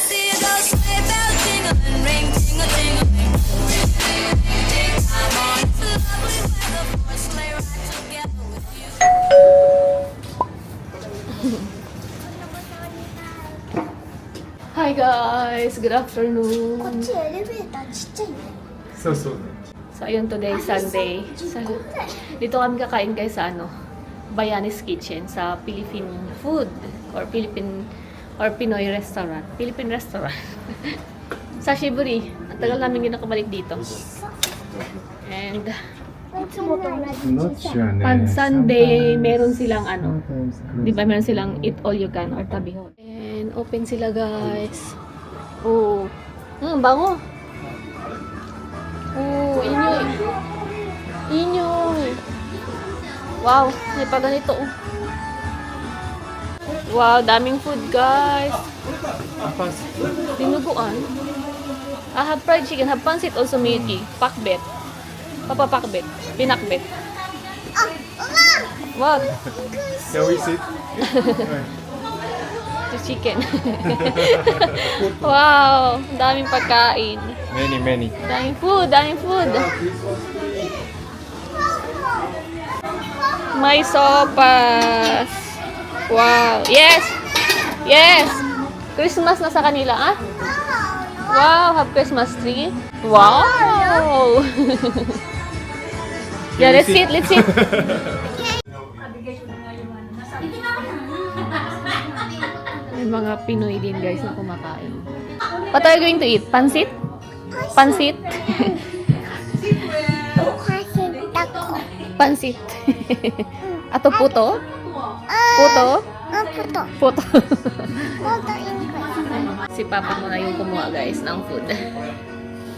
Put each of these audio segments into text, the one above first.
see a ghost sleigh bell jingling, ring, ting-a-ting-a-ling. I'm on this lovely weather for a sleigh ride together with you. Hi guys! Good afternoon! こっちエレベーターちっちゃいね。そうそうね。 So ayun, today Sunday. Dito kami kakain guys sa Bayani's Kitchen sa Philippine food or Pinoy restaurant. Philippine restaurant. Sa Shiburi. Ang tagal namin hindi nakabalik dito. And いつもと同じちっちゃい。 on Sunday, meron silang di ba meron silang eat all you can or tabiho. And open sila guys. Oh. Bango. Oh, inyoy. Inyoy. Wow, may pa ganito. Oh. Wow, daming food guys. Dinuguan. Have fried chicken, have pancit also milky. Pakbet. Papa pakbet. Pinakbet. What? Can we sit? To chicken. Wow, daming pagkain. Many. Daming food, daming food. May sopas. Wow. Yes. Yes. Christmas na sa kanila, ah? Wow, have Christmas tree. Wow. Yeah, let's sit, let's sit. May mga Pinoy din guys na kumakain. What are you going to eat? Pansit? Pansit? Pansit. Ato puto? Puto? Puto. Puto. Puto English. Si Papa mo na yung kumuha guys ng food.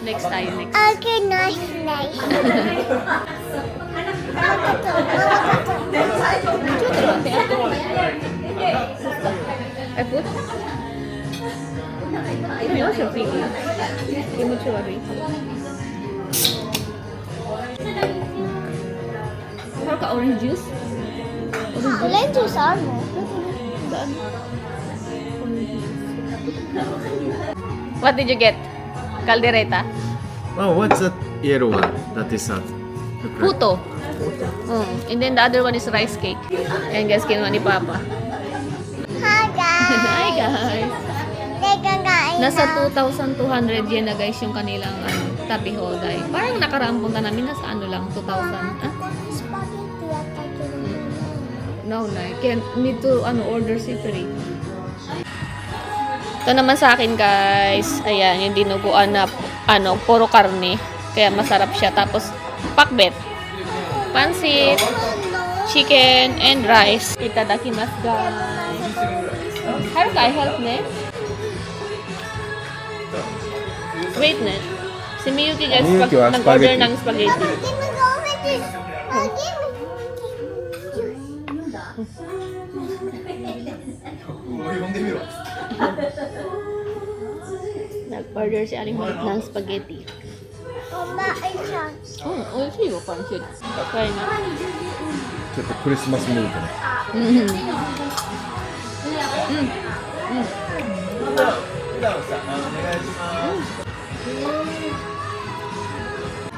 Next tayo, next. Okay, nice. I put? Maybe also piggy. Imuchurari. How ka orange juice? Orange juice ano? Saan? What did you get? Caldereta? Oh, what's that yellow one? That is a Puto. And then the other one is rice cake. Ayan guys, kinuha ni Papa. Hi guys. Hi guys! Kakain Nasa 2,200 yen na guys yung kanilang tapihoday. Parang nakaraang punta namin nasa lang, 2,000. Ah? Spaghetti yata No, can't need to order separate. Ito naman sa akin guys, ayan, yung dinuguan na puro karne. Kaya masarap siya. Tapos, pakbet, pansit, chicken, and rice. Itadakimasu guys. How can I help ne? Wait ne. Si Miyuki guys, Miyuki wa nag-order spaghetti. ng spaghetti. Nag-order si Aling Malit ng spaghetti. Kumain siya. Oishi yo, pansit. Kaya na. ちょっとクリスマスムードね。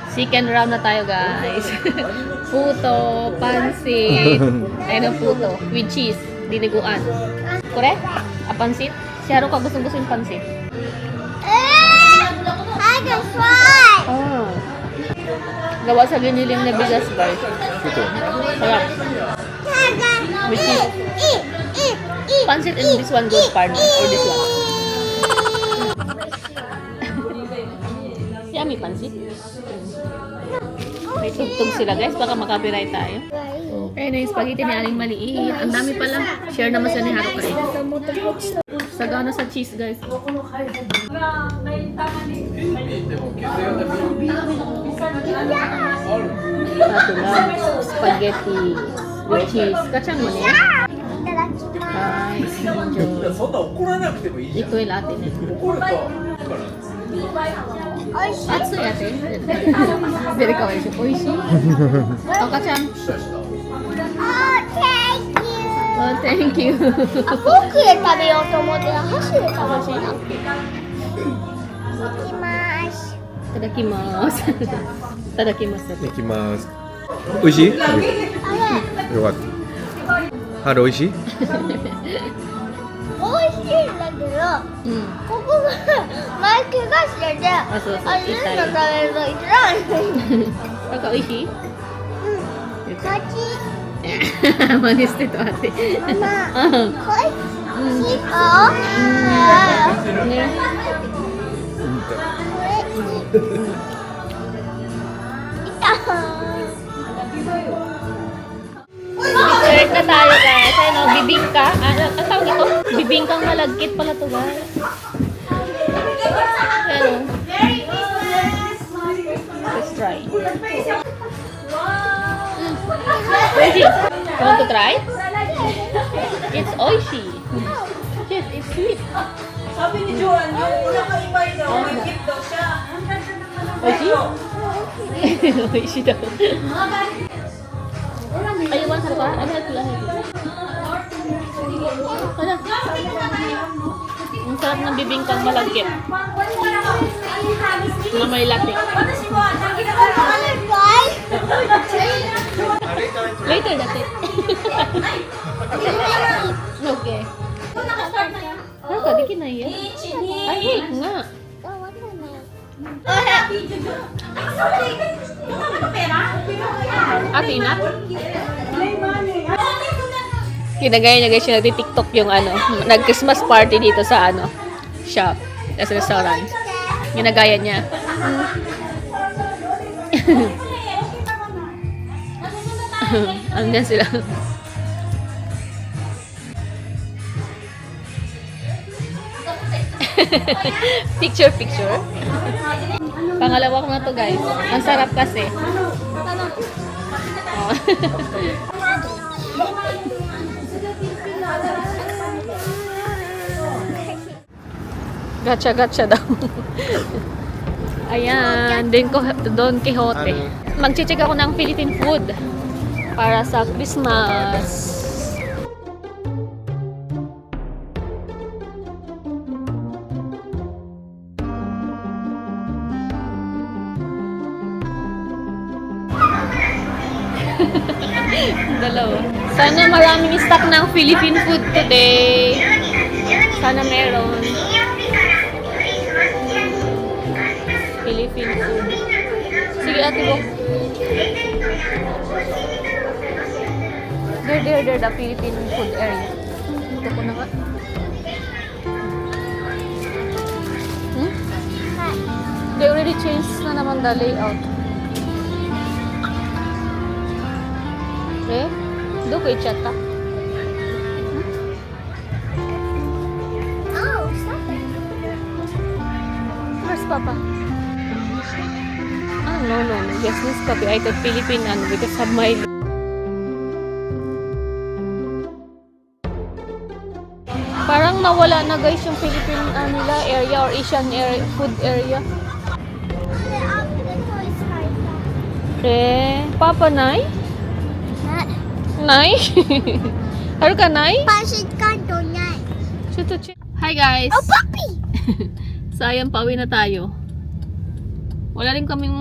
Chicken round na tayo guys. Puto, pansit. Ayun ang puto. With cheese. Diniguan. Correct? Pansit? Si Haro ka gustong-gusto yung pansit. I can fly. Ah. Gawa sa giniling na bigas guys. Sarap. With cheese. Pansit and this one good partner. Or this one. Yummy pansit. May tugtog sila guys. Baka makapiright tayo. Ayun na yung spaghetti ni Aling Maliit. Ang dami pala. Share naman sa ni Haro pa rin. Sagana sa cheese guys. Ito lang. Spaghetti with cheese. Kachang mo niya? Nice. Enjoy. そんな怒らなくてもいいじゃん。 Ito yung latte niya. 怒るとだから。 Atsu yate. Very kawaii. Oishii. Oh, kachang. Oh, thank you. Oh, thank you. あ、フォークで食べようと思ってた。箸で食べてた。いきます。いただきます。いただきます。いきます。美味しい？あれ、よかった。春美味しい？美味しいんだけど、うん。ここが前怪我してて、あそうそうれの食べると痛い。なんか美味しい？勝ち。真似してたって。ママ、うん。こい。しっぽ。ね。Dessert na tayo guys. Ano, bibingka. Ang tawag ito? Bibingkang malagkit pala to guys. Ano? Let's try. Oishi. You want to try? It's oishi. Yes, it's sweet. Sabi ni Joanne, yung nakaimbay daw, may gift daw siya. Oishi? Oishi daw. Ay, iwan ka pa? Ano ito lahat? Ano? Ang sarap ng bibingkang malagkit. Na may latte. Later, that's it. Okay. Ano ka? Di kinaya? Ay, hey, nga. Ate na? Kinagaya niya guys, yung nagti-tiktok yung ano, nag-Christmas party dito sa ano, shop, sa restaurant. Ginagaya niya. Andyan sila. Picture. Pangalawa ko na to guys. Ang sarap kasi. Oh. Gacha daw. Ayan, Don Quixote. Mag-check ako ng Philippine food para sa Christmas. Dalawa. Sana maraming stock ng Philippine food today. Sana meron. Philippine food. Sige ate mo. There, the Philippine food area. Ito ko na nga. They already changed na naman the layout. Eh? Doon ko i-chat ta. Oh, stop it. Where's Papa? Ah, no. Yes, this copy. I thought Philippine because of my... Parang nawala na guys yung Philippine nila area or Asian area, food area. Eh, Papa Nay? Nay? Haru ka Nay? Pasit kanto niya. Hi guys! Oh, puppy! Sayang, pauwi na tayo. Wala rin kaming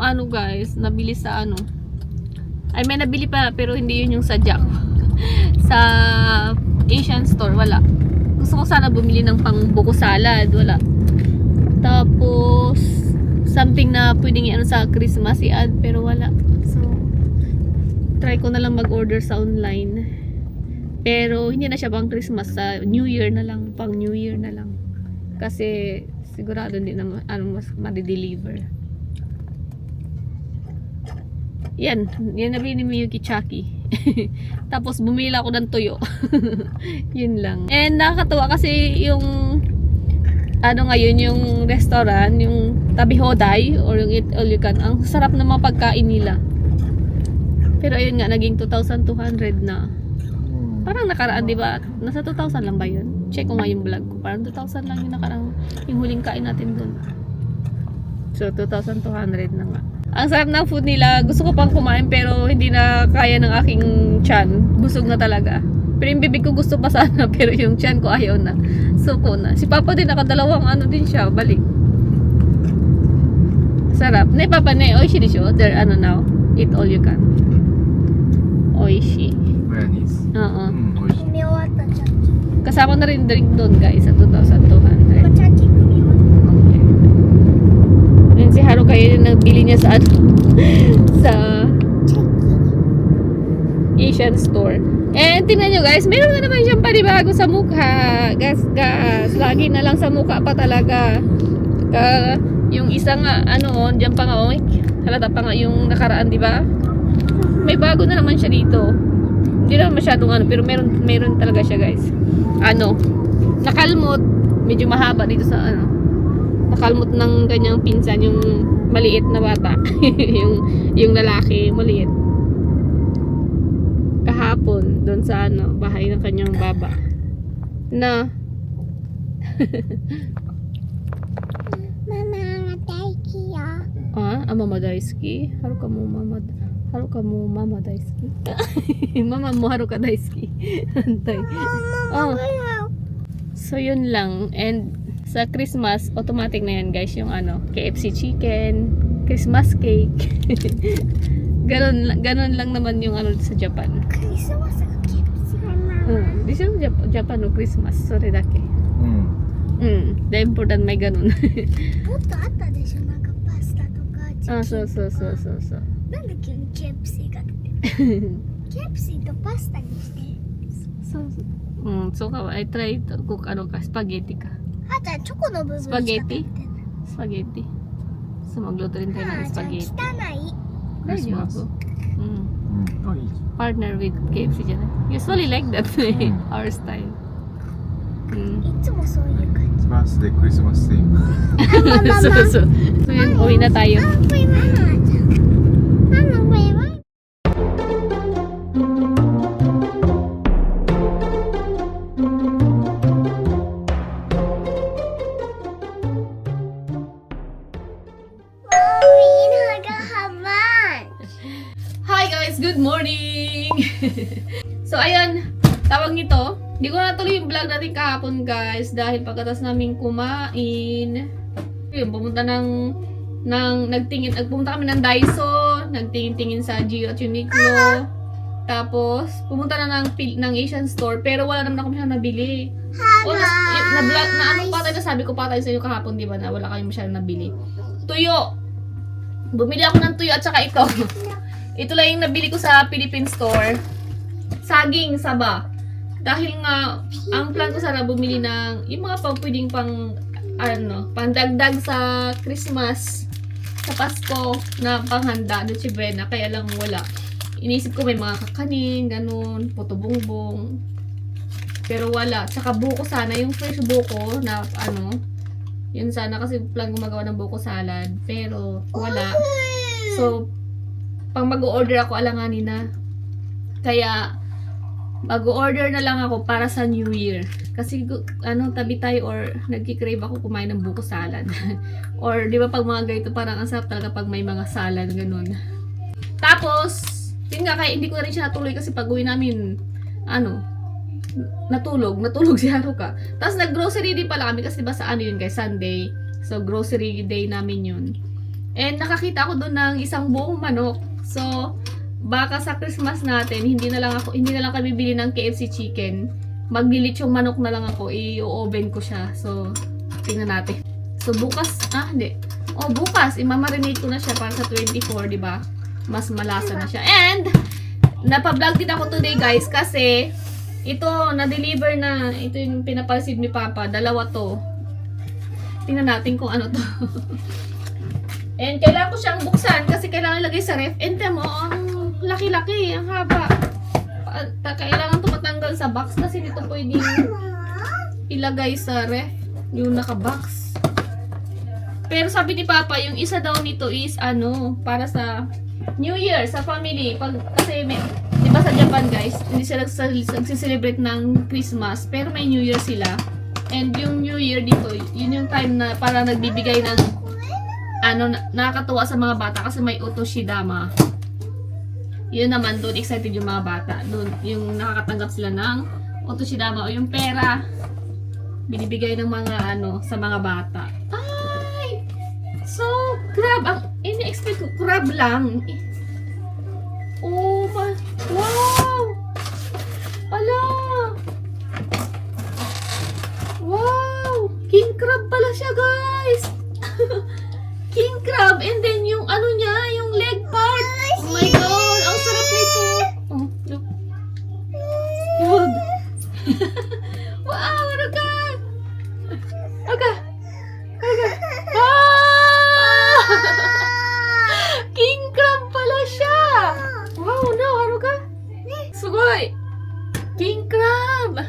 ano guys, nabili sa ano. Ay, may nabili pa pero hindi yun yung sadya ko. Sa Asian store, wala. Gusto ko sana bumili ng pang buko salad, wala. Tapos something na pwedeng i-ano sa Christmas i-add pero wala. So try ko na lang mag-order sa online. Pero hindi na siya pang Christmas, sa New Year na lang, pang New Year na lang. Kasi sigurado hindi na mas ma-deliver. Yan nabili ni Miyuki Chucky. Tapos bumili ako ng tuyo. Yun lang. And nakakatuwa kasi yung ano ngayon yung restaurant, yung Tabi Hoday or yung Eat All You Can, ang sarap ng mga pagkain nila. Pero ayun nga, naging 2,200 na. Parang nakaraan, di ba? Nasa 2,000 lang ba yun? Check ko nga yung vlog ko. Parang 2,000 lang yung nakarang, yung huling kain natin dun. So, 2,200 na nga. Ang sarap ng food nila. Gusto ko pang kumain pero hindi na kaya ng aking tiyan. Busog na talaga. Pero yung bibig ko gusto pa sana, pero yung tiyan ko ayaw na. Suko na. Si Papa din, nakadalawang ano din siya, balik. Sarap. Ne, Papa, ne, oishi desho? They're ano now? Eat all you can. Oishi. マヨネーズ Oo. 美味しい Kumi wata chaki. Kasama na rin drink doon, guys, sa 2,200. Chaki kumi wata. Okay. Then si Haru kayo yung nagbili niya sa ano, sa Asian store. And tingnan nyo guys, meron na naman siyang panibago sa mukha. Gas. Lagi na lang sa mukha pa talaga. Yung isa nga, ano, dyan pa nga, halata pa nga yung nakaraan, di ba? May bago na naman siya dito. Hindi naman masyadong ano, pero meron talaga siya guys. Ano, nakalmot. Medyo mahaba dito sa ano. Nakalmot ng kanyang pinsan, yung maliit na bata. yung lalaki, maliit. Kahapon, doon sa ano, bahay ng kanyang baba. Na, Mama nga taiki ya. mama daisuki? Haru ka mo mama daisuki? Mama mo haru ka daisuki? Antay. Oh. So, yun lang. And, sa Christmas, automatic na yan guys, yung ano, KFC chicken, Christmas cake. Ganon lang naman yung ano sa Japan. Christmasがケーキmama. Di siya Japan no Christmas. Sorry dake. うん The important may ganon. もっとあったでしょ、なんかパスタとかチキンとか。そう。なんで急にケープシーが出てケープシーとパスタにして。そう。そうか。I try to cook ano ka, spaghetti ka. あーちゃんチョコの部分しか食べてない。 Spaghetti. So magluto rin tayo あ ng ーちゃん spaghetti. 汚い。 Daijoubu. あいい Partner with KFC じゃない Usually like that our style. いつもそういう感じ。バースデークリスマスセーム So yun, uwi na tayo.これママちゃん。ママこれは。Hi guys! Good morning! So ayun, tawag nito. Hindi ko natuloy yung vlog natin kahapon guys dahil pagkatas namin kumain. Yun, pumunta pumunta kami ng Daiso, nagtingin-tingin sa Gio at Uniqlo. Tapos, pumunta na ng Asian store pero wala naman ako masyadong nabili. O, na-ano pa tayo, sabi ko pa tayo sa inyo kahapon, di ba, na wala kayong masyadong nabili. Tuyo! Bumili ako ng tuyo at saka ito. Ito lang yung nabili ko sa Philippine store. Saging, saba. Dahil nga, ang plan ko sana bumili ng yung mga pwedeng pangdagdag sa Christmas, sa Pasko, na panghanda, Noche Buena, kaya lang wala. Inisip ko may mga kakanin, ganun, puto bongbong. Pero wala. Tsaka buko sana, yung fresh buko na yun sana kasi plan gumagawa ng buko salad. Pero wala. So, pang mag-order ako, alanganin na. Kaya, mag-order na lang ako para sa New Year. Kasi, tabi tayo or nagkikrave ako kumain ng buko salad. Or, di ba pag mga ganito, parang ang sarap talaga pag may mga salad, ganun. Tapos, yun nga, kaya hindi ko na rin siya natuloy kasi pag uwi namin, natulog si Haruka. Tapos nag-grocery din pala kami kasi diba sa yun guys, Sunday. So grocery day namin yun. And nakakita ako doon ng isang buong manok. So baka sa Christmas natin, hindi na lang kami bili ng KFC chicken. Maglilit yung manok na lang ako, i-oven ko siya. So tingnan natin. So bukas, bukas imamarinate ko na siya para sa 24, di ba? Mas malasa na siya. And napa-vlog din ako today guys kasi ito, na-deliver na. Ito yung pinapalsid ni Papa. Dalawa to. Tingnan natin kung ano to. And kailangan ko siyang buksan kasi kailangan ilagay sa ref. And mo, ang laki-laki, ang haba. Kailangan ito matanggal sa box kasi dito pwedeng ilagay sa ref. Yung naka-box. Pero sabi ni Papa, yung isa daw nito is para sa New Year, sa family. Kasi di ba sa Japan guys, hindi sila nagsiselebrate ng Christmas, pero may New Year sila. And yung New Year dito, yun yung time na para nagbibigay ng nakakatuwa sa mga bata kasi may otoshidama. Yun naman, doon excited yung mga bata. Doon, yung nakakatanggap sila ng otoshidama o yung pera. Binibigay ng mga sa mga bata. Ay! So, crab. Ang ini-expect ko, crab lang. Oh my, wow! Ala! Wow! King crab pala siya, guys! King crab, and then yung niya, yung leg part. Oh my god, ang sarap nito. Oh, look. Yun. Wow, Ruka! Ruka! Ruka! Ah! King crab pala siya! Wow, no, Haruka! Sugoi! King crab!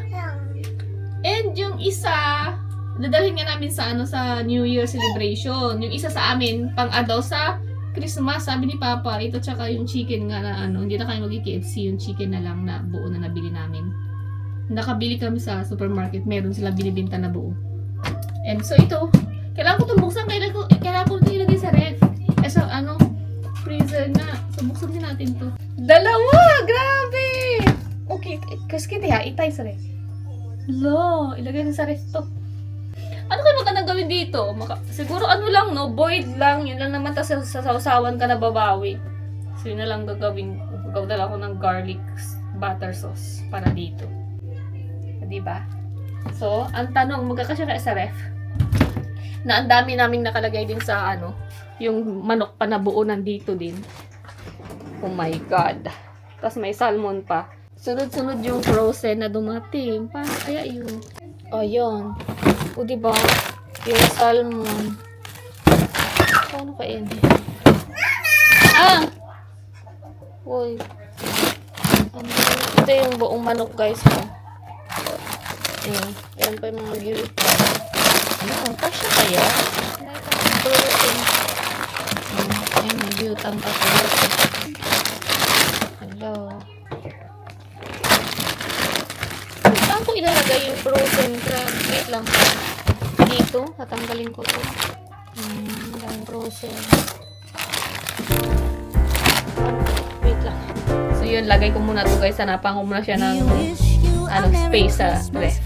And yung isa, dadalhin nga namin sa sa New Year celebration. Yung isa sa amin, pang-adaw sa Christmas, sabi ni Papa, ito tsaka yung chicken nga na hindi na kami mag-KFC, yung chicken na lang na buo na nabili namin. Nakabili kami sa supermarket, meron silang binibinta na buo. And so ito, kailangan ko itong buksan, kailangan ko ito ilagay sa ref. So freezer na. So buksan din natin to. Dalawa! Grabe! Okay, kasi kita itay sa ref. Lo, ilagay na sa ref to. Ano kayo magandang gawin dito? Siguro lang, no? Boiled lang. Yun lang naman. Tapos sa sausawan ka na babawi. So yun na lang gagawin. Gagawin ako ng garlic butter sauce para dito. Diba? So, ang tanong, magkakasya kaya sa ref? Na ang dami naming nakalagay din sa yung manok pa na buo nandito din. Oh my God. Tapos may salmon pa. Sunod-sunod yung frozen na dumating. Paano kaya yun? Oh, yun. O, diba? Yung salmon. Paano kaya yun? Ah! Uy. Ito yung buong manok, guys. Yan pa yung mga gyutan. Kasya kaya? Ay, may gyutan pa ito. Hello. Saan ko ilalagay yung frozen crab? Wait lang pa. Dito, tatanggalin ko ito. Yung frozen. Wait lang. So yun, lagay ko muna ito guys. Napang ko muna siya ng space sa ref.